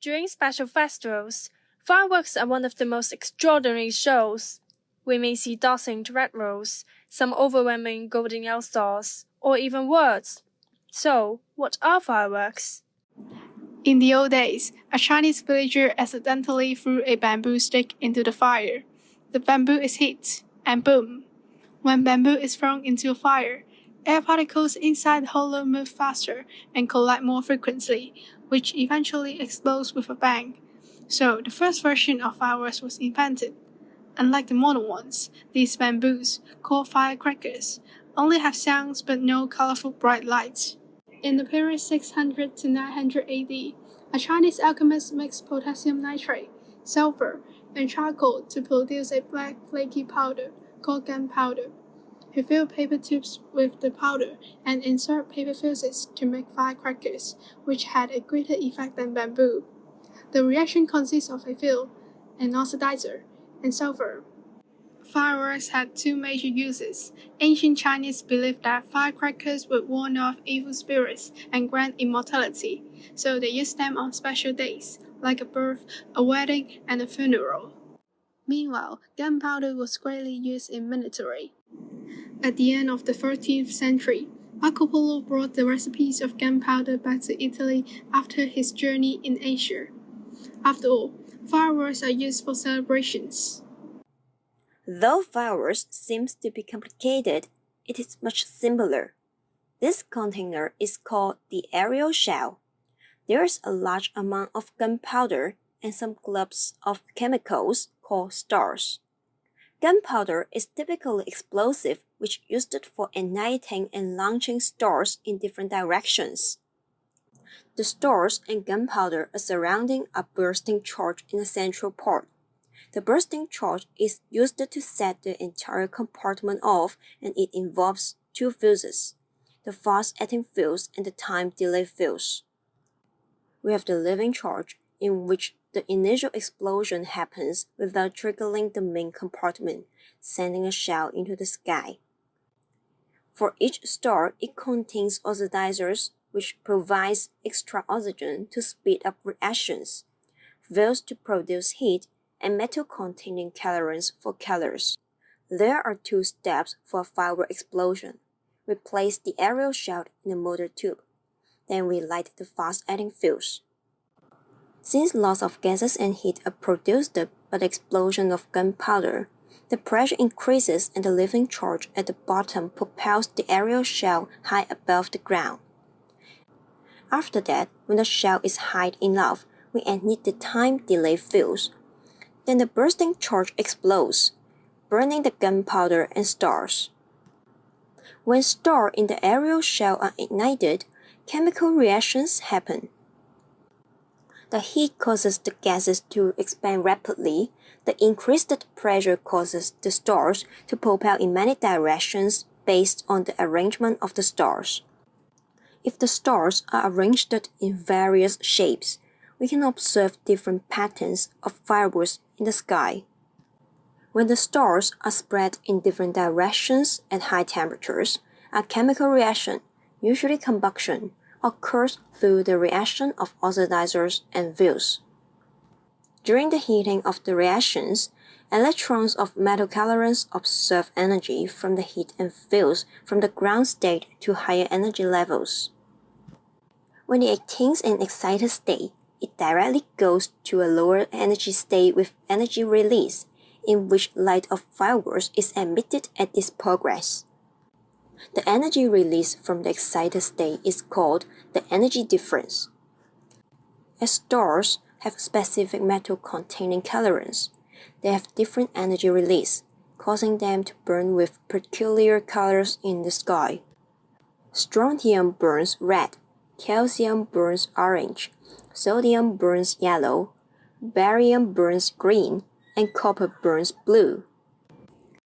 During special festivals, fireworks are one of the most extraordinary shows. We may see dazzling red rolls, some overwhelming golden yellow stars, or even words. So, what are fireworks? In the old days, a Chinese villager accidentally threw a bamboo stick into the fire. The bamboo is hit, and boom! When bamboo is thrown into a fire, air particles inside the hollow move faster and collide more frequently, which eventually explodes with a bang. So the first version of fireworks was invented. Unlike the modern ones, these bamboos, called firecrackers, only have sounds but no colorful bright lights. In the period 600 to 900 AD, a Chinese alchemist mixed potassium nitrate, sulfur, and charcoal to produce a black flaky powder called gunpowder. He filled paper tubes with the powder and inserted paper fuses to make firecrackers, which had a greater effect than bamboo. The reaction consists of a fuel, an oxidizer, and sulfur. Fireworks had two major uses. Ancient Chinese believed that firecrackers would warn off evil spirits and grant immortality, so they used them on special days, like a birth, a wedding, and a funeral. Meanwhile, gunpowder was greatly used in military. At the end of the 13th century, Marco Polo brought the recipes of gunpowder back to Italy after his journey in Asia. After all, fireworks are used for celebrations. Though fireworks seems to be complicated, it is much simpler. This container is called the aerial shell. There is a large amount of gunpowder and some clumps of chemicals called stars. Gunpowder is typically explosive, which used for igniting and launching stars in different directions. The stars and gunpowder are surrounding a bursting charge in the central part. The bursting charge is used to set the entire compartment off, and it involves two fuses, the fast-acting fuse and the time delay fuse. We have the living charge, in which the initial explosion happens without triggering the main compartment, sending a shell into the sky. For each star, it contains oxidizers, which provides extra oxygen to speed up reactions, valves to produce heat, and metal-containing colorants for colors. There are two steps for a firework explosion. We place the aerial shell in the motor tube. Then we light the fast-acting fuse. Since lots of gases and heat are produced by the explosion of gunpowder, the pressure increases and the living charge at the bottom propels the aerial shell high above the ground. After that, when the shell is high enough, we igniate the time delay fuse. Then the bursting charge explodes, burning the gunpowder and stars. When stars in the aerial shell are ignited, chemical reactions happen. The heat causes the gases to expand rapidly. The increased pressure causes the stars to propel in many directions based on the arrangement of the stars. If the stars are arranged in various shapes, we can observe different patterns of fireworks in the sky. When the stars are spread in different directions at high temperatures, a chemical reaction, usually combustion, occurs through the reaction of oxidizers and fuels. During the heating of the reactions, electrons of metal colorants absorb energy from the heat and fuse from the ground state to higher energy levels. When it attains an excited state, it directly goes to a lower energy state with energy release, in which light of fireworks is emitted at this progress. The energy release from the excited state is called the energy difference. As stars have specific metal-containing colorants, they have different energy release, causing them to burn with peculiar colors in the sky. Strontium burns red, calcium burns orange, sodium burns yellow, barium burns green, and copper burns blue.